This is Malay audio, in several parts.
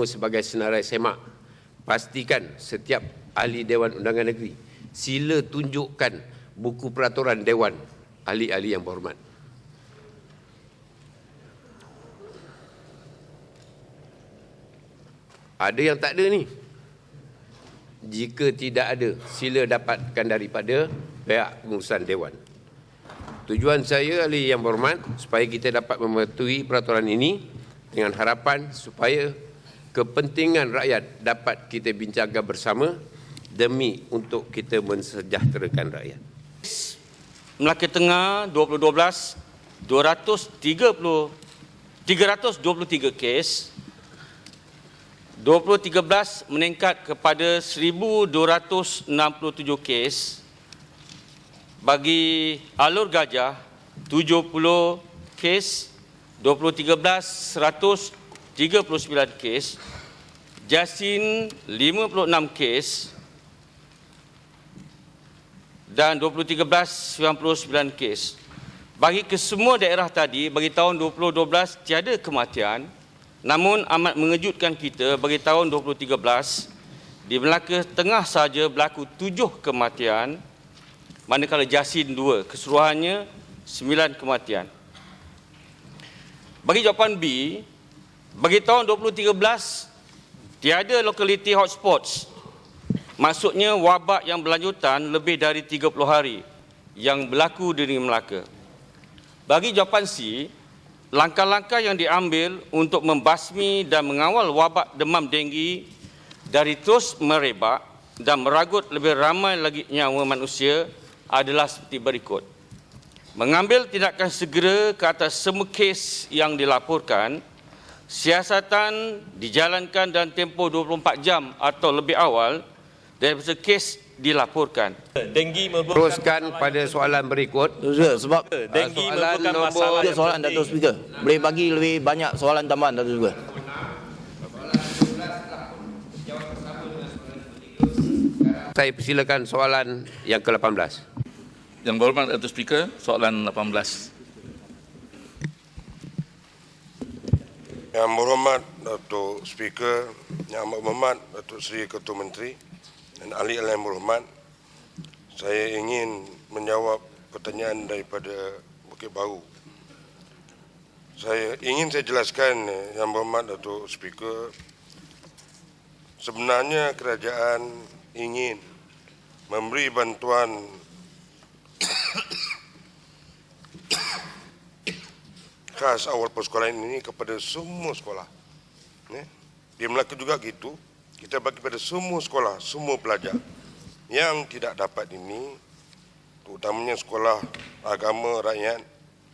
sebagai senarai semak. Pastikan setiap ahli Dewan Undangan Negeri sila tunjukkan buku peraturan Dewan ahli-ahli yang berhormat. Ada yang tak ada ni. Jika tidak ada, sila dapatkan daripada pihak pengurusan Dewan. Tujuan saya, ahli yang berhormat, supaya kita dapat mematuhi peraturan ini dengan harapan supaya kepentingan rakyat dapat kita bincangkan bersama demi untuk kita mensejahterakan rakyat. Melaka Tengah 2012 323 kes, 2013 meningkat kepada 1,267 kes. Bagi Alur Gajah 70 kes, 2013 139 kes, Jasin 56 kes dan 2013 99 kes. Bagi kesemua daerah tadi, bagi tahun 2012 tiada kematian. Namun amat mengejutkan kita, bagi tahun 2013 di Melaka Tengah saja berlaku 7 kematian, manakala Jasin 2, keseluruhannya 9 kematian. Bagi jawapan B, bagi tahun 2013 tiada lokaliti hotspots. Maksudnya wabak yang berlanjutan lebih dari 30 hari yang berlaku di negeri Melaka. Bagi jawapan C, langkah-langkah yang diambil untuk membasmi dan mengawal wabak demam denggi dari terus merebak dan meragut lebih ramai lagi nyawa manusia adalah seperti berikut. Mengambil tindakan segera ke atas semua kes yang dilaporkan, siasatan dijalankan dan tempoh 24 jam atau lebih awal daripada kes dilaporkan. Denggi Teruskan pada soalan berikut. Sebab denggi soalan merupakan nombor- masalah yang soalan penting. Datuk Speaker. Boleh bagi lebih banyak soalan tambahan Datuk Speaker. Saya persilakan soalan yang ke-18. Yang berhormat Datuk Speaker, soalan 18. Yang berhormat Datuk Speaker, Yang amat berhormat Datuk Seri Ketua Menteri dan ahli-ahli yang berhormat, saya ingin menjawab pertanyaan daripada Bukit Baru. Saya jelaskan Yang berhormat Datuk Speaker, sebenarnya kerajaan ingin memberi bantuan khas awal persekolahan ini kepada semua sekolah. Di Melaka juga gitu, kita bagi pada semua sekolah, semua pelajar. Yang tidak dapat ini, terutamanya sekolah agama rakyat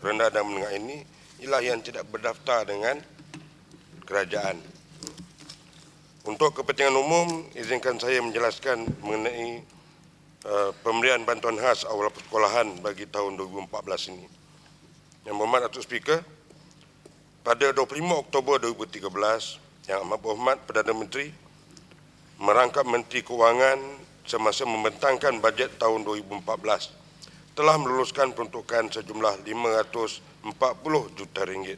rendah dan menengah ini, ialah yang tidak berdaftar dengan kerajaan. Untuk kepentingan umum, izinkan saya menjelaskan mengenai pemberian bantuan khas awal persekolahan bagi tahun 2014 ini. Yang berhormat Datuk Speaker, pada 25 Oktober 2013, Yang amat berhormat Perdana Menteri merangkap Menteri Kewangan semasa membentangkan bajet tahun 2014 telah meluluskan peruntukan sejumlah 540 juta ringgit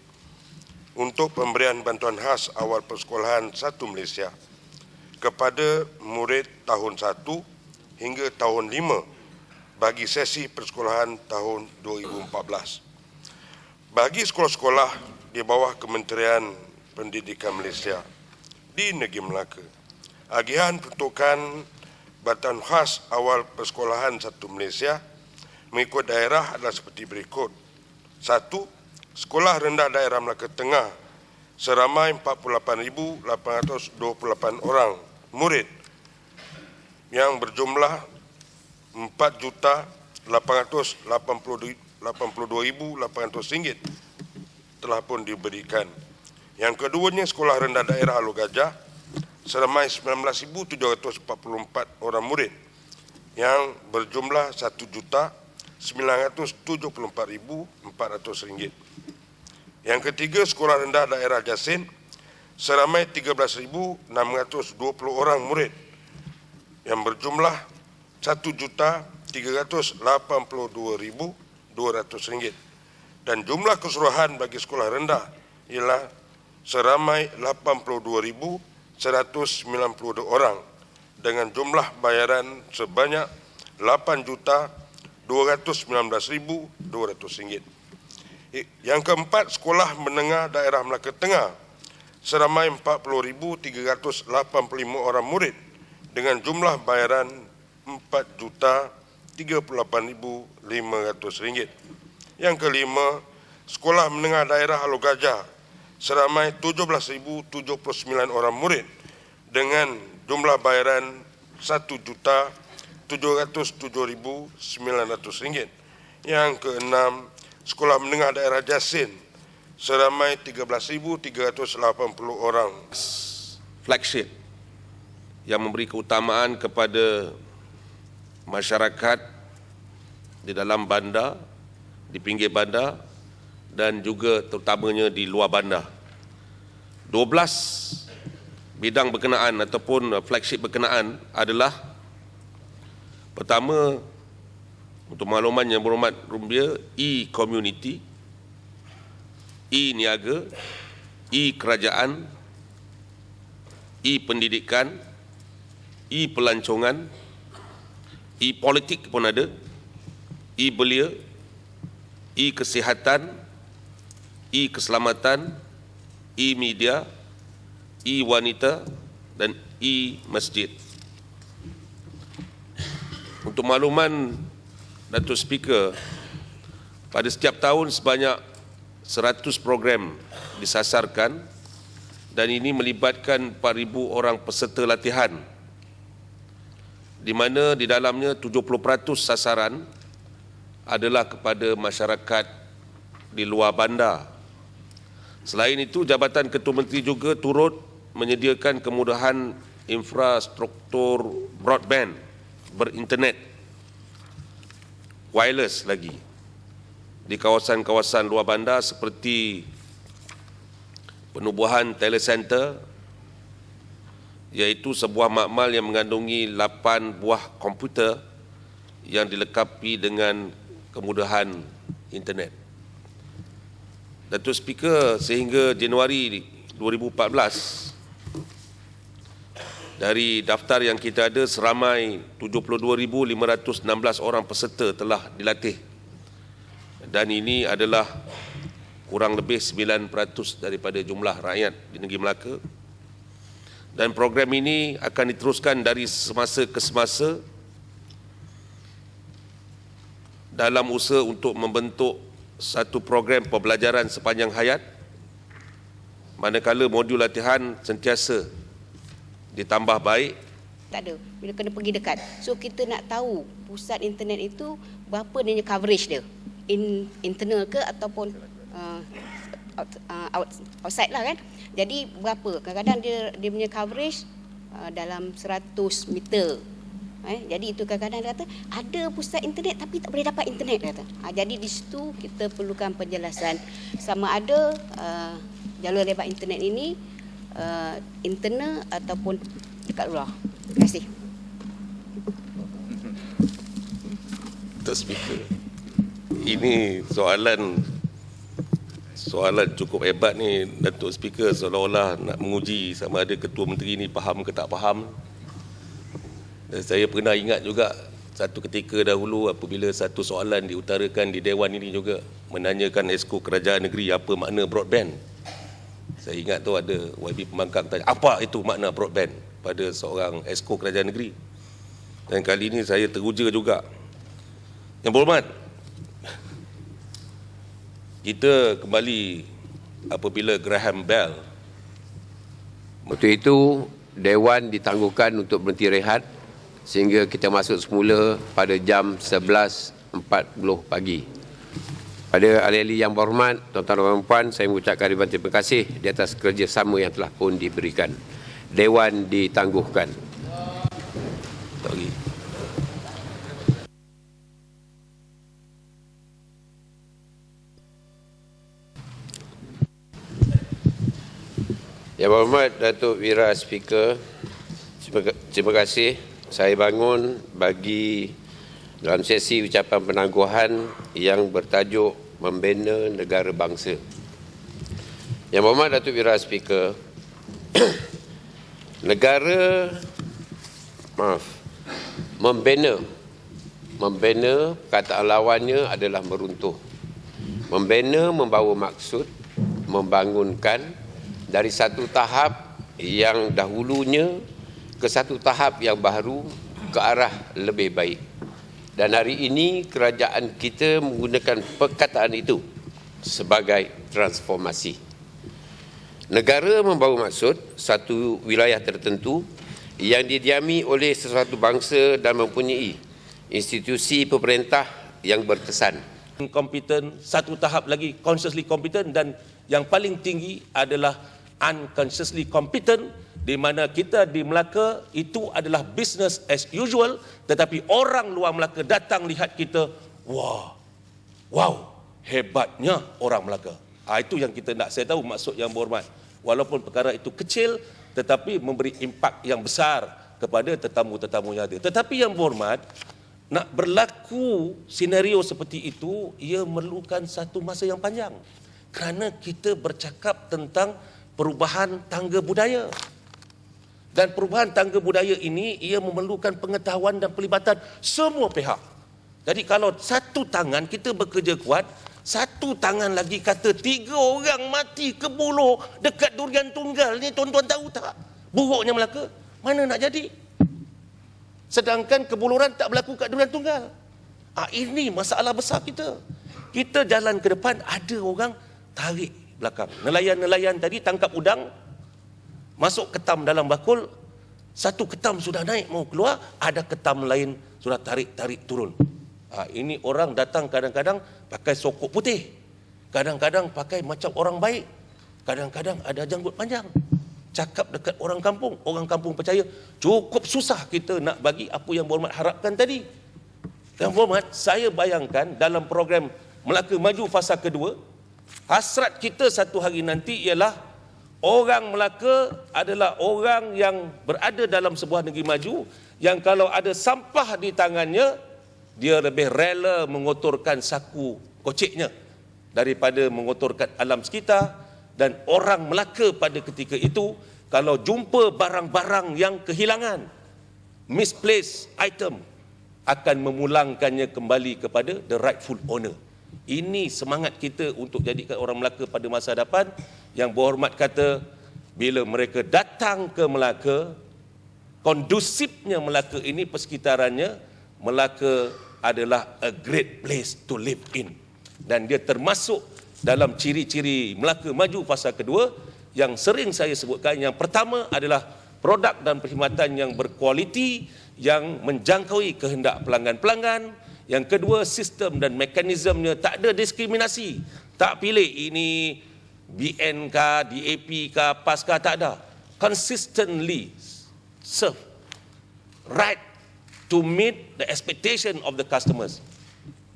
untuk pemberian bantuan khas awal persekolahan 1 Malaysia kepada murid tahun 1 hingga tahun 5 bagi sesi persekolahan tahun 2014. Bagi sekolah-sekolah di bawah Kementerian Pendidikan Malaysia di negeri Melaka, agihan peruntukan bantuan khas awal persekolahan 1 Malaysia mengikut daerah adalah seperti berikut. 1. Sekolah rendah daerah Melaka Tengah seramai 48,828 orang murid yang berjumlah 4,882,800 ringgit telah pun diberikan. Yang keduanya, sekolah rendah daerah Alur Gajah seramai 19,744 orang murid yang berjumlah 1,974,400 ringgit. Yang ketiga, sekolah rendah daerah Jasin seramai 13,620 orang murid yang berjumlah 1,382,200 ringgit. Dan jumlah keseluruhan bagi sekolah rendah ialah seramai 82,900 192 orang dengan jumlah bayaran sebanyak RM8,219,200. Yang keempat, sekolah menengah daerah Melaka Tengah seramai 40,385 orang murid dengan jumlah bayaran RM4,038,500. Yang kelima, sekolah menengah daerah Alor Gajah seramai 17,079 orang murid dengan jumlah bayaran RM1,707,900. Yang keenam, sekolah menengah daerah Jasin seramai 13,380 orang. Flagship yang memberi keutamaan kepada masyarakat di dalam bandar, di pinggir bandar dan juga terutamanya di luar bandar. 12 bidang berkenaan ataupun flagship berkenaan adalah: pertama, untuk makluman yang berhormat Rumbia, e-community, e-niaga, e-kerajaan, e-pendidikan, e-pelancongan, e-politik pun ada, e-belia, e-kesihatan, e-keselamatan, e-media, e-wanita dan e-masjid. Untuk makluman Datuk Speaker, pada setiap tahun sebanyak 100 program disasarkan dan ini melibatkan 4,000 orang peserta latihan, di mana di dalamnya 70% sasaran adalah kepada masyarakat di luar bandar. Selain itu, Jabatan Ketua Menteri juga turut menyediakan kemudahan infrastruktur broadband berinternet wireless lagi di kawasan-kawasan luar bandar seperti penubuhan telecenter, iaitu sebuah makmal yang mengandungi 8 buah komputer yang dilengkapi dengan kemudahan internet. Datuk Speaker, sehingga Januari 2014, dari daftar yang kita ada seramai 72,516 orang peserta telah dilatih. Dan ini adalah kurang lebih 9% daripada jumlah rakyat di negeri Melaka. Dan program ini akan diteruskan dari semasa ke semasa dalam usaha untuk membentuk satu program pembelajaran sepanjang hayat, manakala modul latihan sentiasa ditambah baik. Tak ada, bila kena pergi dekat. So kita nak tahu pusat internet itu berapa dia coverage dia, internal ke ataupun outside lah kan. Jadi berapa, kadang-kadang dia punya coverage dalam 100 meter. Jadi itu kadang-kadang dia kata ada pusat internet tapi tak boleh dapat internet, dia kata. Jadi di situ kita perlukan penjelasan sama ada jalur lebar internet ini internal ataupun dekat luar. Terima kasih. Datuk Speaker, ini soalan cukup hebat ni, Datuk Speaker, seolah-olah nak menguji sama ada Ketua Menteri ni faham ke tak faham. Dan saya pernah ingat juga satu ketika dahulu apabila satu soalan diutarakan di Dewan ini juga menanyakan Esko Kerajaan Negeri apa makna broadband. Saya ingat tu ada YB Pembangkang tanya, apa itu makna broadband pada seorang Esko Kerajaan Negeri. Dan kali ini saya teruja juga. Yang berhormat, kita kembali apabila Graham Bell. Waktu itu Dewan ditangguhkan untuk berhenti rehat sehingga kita masuk semula pada jam 11.40 pagi. Pada ahli-ahli yang berhormat, tuan-tuan dan puan, saya mengucapkan ribuan terima kasih di atas kerjasama yang telah pun diberikan. Dewan ditangguhkan. Sorry. Yang berhormat Datuk Wira Speaker, terima kasih. Saya bangun bagi dalam sesi ucapan penangguhan yang bertajuk Membina Negara Bangsa. Yang berhormat Datuk Wira Speaker, negara membina perkataan lawannya adalah meruntuh. Membina membawa maksud membangunkan dari satu tahap yang dahulunya ke satu tahap yang baru ke arah lebih baik. Dan hari ini kerajaan kita menggunakan perkataan itu sebagai transformasi. Negara membawa maksud satu wilayah tertentu yang didiami oleh sesuatu bangsa dan mempunyai institusi pemerintah yang berkesan. Kompeten, satu tahap lagi consciously competent, dan yang paling tinggi adalah unconsciously competent, di mana kita di Melaka itu adalah business as usual, tetapi orang luar Melaka datang lihat kita, wow, hebatnya orang Melaka. Itu yang kita nak. Saya tahu maksud yang berhormat. Walaupun perkara itu kecil, tetapi memberi impak yang besar kepada tetamu-tetamu yang ada. Tetapi yang berhormat, nak berlaku senario seperti itu, ia memerlukan satu masa yang panjang. Kerana kita bercakap tentang perubahan tangga budaya. Dan perubahan tangga budaya ini, ia memerlukan pengetahuan dan pelibatan semua pihak. Jadi kalau satu tangan kita bekerja kuat, satu tangan lagi kata 3 orang mati kebuluh dekat Durian Tunggal ni, tuan-tuan tahu tak? Buruknya Melaka, mana nak jadi? Sedangkan kebuluran tak berlaku kat Durian Tunggal. Ini masalah besar kita. Kita jalan ke depan, ada orang tarik belakang. Nelayan-nelayan tadi tangkap udang, masuk ketam dalam bakul, satu ketam sudah naik mau keluar, ada ketam lain sudah tarik turun. Ini orang datang kadang-kadang pakai sokok putih, kadang-kadang pakai macam orang baik, kadang-kadang ada janggut panjang. Cakap dekat orang kampung percaya. Cukup susah kita nak bagi apa yang berhormat harapkan tadi. Yang berhormat, saya bayangkan dalam program Melaka Maju fasa kedua, hasrat kita satu hari nanti ialah orang Melaka adalah orang yang berada dalam sebuah negeri maju, yang kalau ada sampah di tangannya, dia lebih rela mengotorkan saku koceknya daripada mengotorkan alam sekitar. Dan orang Melaka pada ketika itu, kalau jumpa barang-barang yang kehilangan, misplaced item, akan memulangkannya kembali kepada the rightful owner. Ini semangat kita untuk jadikan orang Melaka pada masa depan. Yang berhormat kata, bila mereka datang ke Melaka, kondusifnya Melaka ini, persekitarannya, Melaka adalah a great place to live in. Dan dia termasuk dalam ciri-ciri Melaka Maju fasa kedua yang sering saya sebutkan. Yang pertama adalah produk dan perkhidmatan yang berkualiti, yang menjangkaui kehendak pelanggan-pelanggan. Yang kedua, sistem dan mekanismenya tak ada diskriminasi. Tak pilih ini BN kah, DAP kah, PAS kah, tak ada. Consistently serve right to meet the expectation of the customers.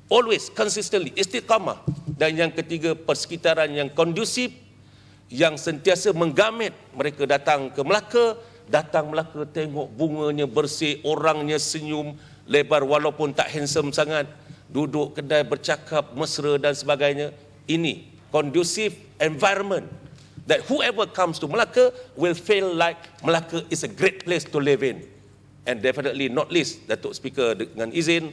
Always, consistently, istiqamah. Dan yang ketiga, persekitaran yang kondusif, yang sentiasa menggamit mereka datang ke Melaka. Datang Melaka, tengok bunganya bersih, orangnya senyum lebar walaupun tak handsome sangat, duduk kedai bercakap mesra dan sebagainya. Ini conducive environment that whoever comes to Melaka will feel like Melaka is a great place to live in. And definitely not least, Datuk Speaker dengan izin,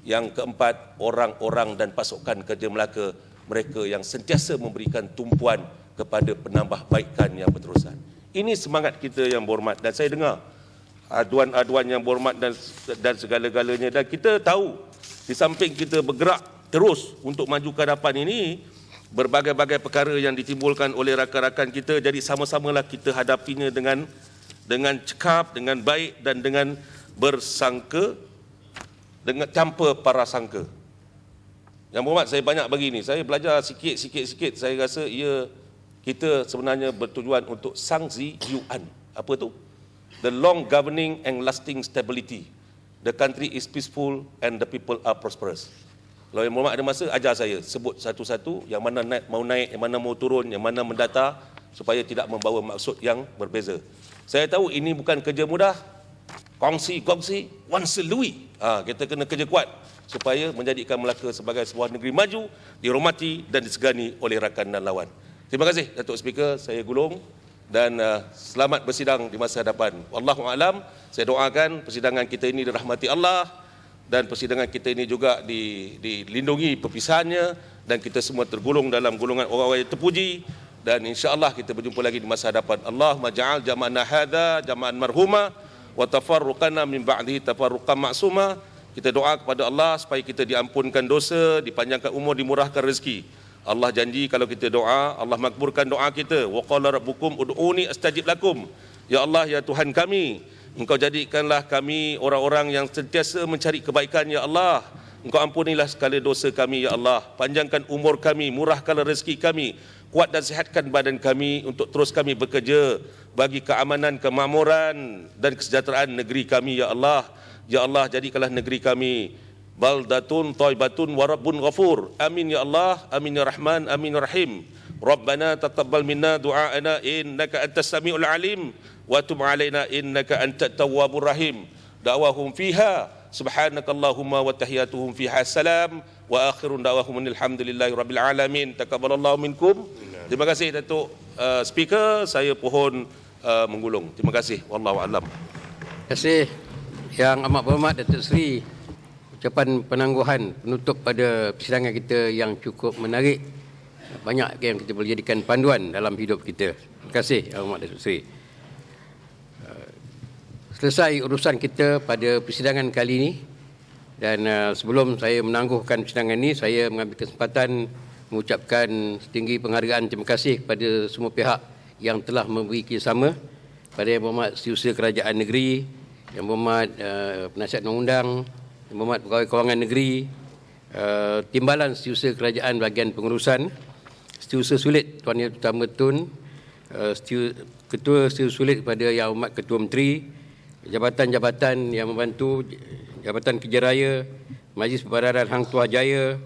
yang keempat, orang-orang dan pasukan kerja Melaka, mereka yang sentiasa memberikan tumpuan kepada penambahbaikan yang berterusan. Ini semangat kita yang berhormat. Dan saya dengar aduan-aduan yang berhormat dan segala-galanya. Dan kita tahu, di samping kita bergerak terus untuk maju ke hadapan ini, berbagai-bagai perkara yang ditimbulkan oleh rakan-rakan kita. Jadi sama-samalah kita hadapinya dengan cekap, dengan baik dan dengan bersangka, dengan tanpa prasangka. Yang berhormat, saya banyak bagi ini. Saya belajar sikit. Saya rasa kita sebenarnya bertujuan untuk Sangzi Yuan. Apa tu? The long governing and lasting stability. The country is peaceful and the people are prosperous. Kalau yang berhormat ada masa, ajar saya sebut satu-satu, yang mana mau naik, yang mana mau turun, yang mana mendata, supaya tidak membawa maksud yang berbeza. Saya tahu ini bukan kerja mudah. Kongsi, wan selui. Kita kena kerja kuat supaya menjadikan Melaka sebagai sebuah negeri maju, dihormati dan disegani oleh rakan dan lawan. Terima kasih, Datuk Speaker. Saya gulung. dan selamat bersidang di masa hadapan. Wallahu alam. Saya doakan persidangan kita ini dirahmati Allah dan persidangan kita ini juga dilindungi perpisahannya dan kita semua tergolong dalam golongan orang-orang yang terpuji, dan insya-Allah kita berjumpa lagi di masa hadapan. Allahumma ja'al jama'ana hadza jama'an marhuma wa tafarruqana min ba'dihi tafarruqan ma'suma. Kita doa kepada Allah supaya kita diampunkan dosa, dipanjangkan umur, dimurahkan rezeki. Allah janji kalau kita doa, Allah makbulkan doa kita. Wa qala rabbukum ud'uni astajib lakum. Ya Allah, ya Tuhan kami, Engkau jadikanlah kami orang-orang yang sentiasa mencari kebaikan, ya Allah. Engkau ampunilah segala dosa kami, ya Allah. Panjangkan umur kami, murahkanlah rezeki kami, kuat dan sihatkan badan kami untuk terus kami bekerja bagi keamanan, kemakmuran dan kesejahteraan negeri kami, ya Allah. Ya Allah, jadikanlah negeri kami baldatun thayyibatun wa rabbun ghafur. Amin ya Allah, amin ya Rahman, amin ya Rahim. Rabbana taqabbal minna du'aana innaka antas samiul alim wa tub alaina innaka antat tawwabur rahim. Da'wahum fiha subhanakallahumma wa tahiyatuhum fiha salam wa akhirun da'wahum alhamdulillahi rabbil alamin. Taqabbalallahu minkum. Terima kasih Datuk Speaker, saya pohon menggulung. Terima kasih. Wallahu alam. Terima kasih Yang Amat Berhormat Datuk Seri. Ucapan penangguhan penutup pada persidangan kita yang cukup menarik. Banyak yang kita boleh jadikan panduan dalam hidup kita. Terima kasih Yang Amat Datuk Seri. Selesai urusan kita pada persidangan kali ini, dan sebelum saya menangguhkan persidangan ini, saya mengambil kesempatan mengucapkan setinggi penghargaan terima kasih kepada semua pihak yang telah memberi kerjasama, pada Yang Berhormat Setiausaha Kerajaan Negeri, Yang Berhormat Penasihat Undang-Undang, Yang Berhormat Pegawai Kewangan Negeri, Timbalan Setiausaha Kerajaan Bahagian Pengurusan, Setiausaha Sulit Tuan Yang Utama Tun, Ketua Setiausaha Sulit kepada Yang Hormat Ketua Menteri, jabatan-jabatan yang membantu, Jabatan Kerja Raya, Majlis Perbadaran Hang Tuah Jaya,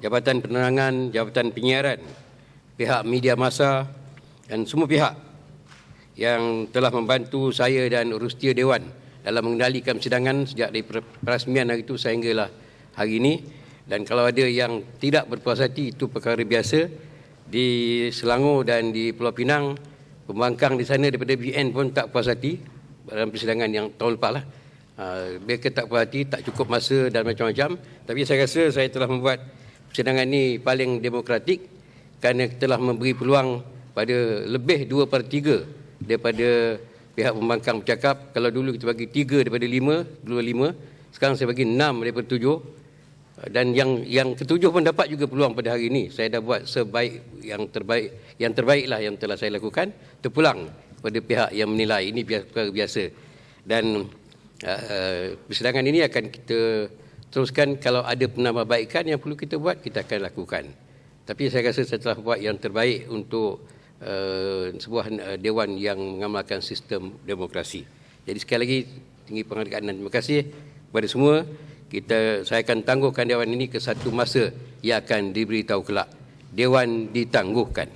Jabatan Penerangan, Jabatan Penyiaran, pihak media masa dan semua pihak yang telah membantu saya dan Urustia Dewan dalam mengendalikan persidangan sejak dari perasmian hari itu sehinggalah hari ini. Dan kalau ada yang tidak berpuas hati, itu perkara biasa. Di Selangor dan di Pulau Pinang, pembangkang di sana daripada BN pun tak puas hati dalam persidangan yang tahun lepas lah. Mereka tak puas hati, tak cukup masa dan macam-macam. Tapi saya rasa saya telah membuat persidangan ini paling demokratik kerana telah memberi peluang pada lebih 2/3 daripada pihak pembangkang bercakap. Kalau dulu kita bagi 3 daripada 5, dua 5, sekarang saya bagi 6 daripada 7. Dan yang ketujuh pun dapat juga peluang pada hari ini. Saya dah buat sebaik yang terbaiklah yang telah saya lakukan, terpulang pada pihak yang menilai. Ini perkara biasa. Dan persidangan ini akan kita teruskan. Kalau ada penambahbaikan yang perlu kita buat, kita akan lakukan. Tapi saya rasa saya telah buat yang terbaik untuk sebuah dewan yang mengamalkan sistem demokrasi. Jadi sekali lagi tinggi penghargaan dan terima kasih kepada semua. Saya akan tangguhkan dewan ini ke satu masa yang akan diberitahu kelak. Dewan ditangguhkan.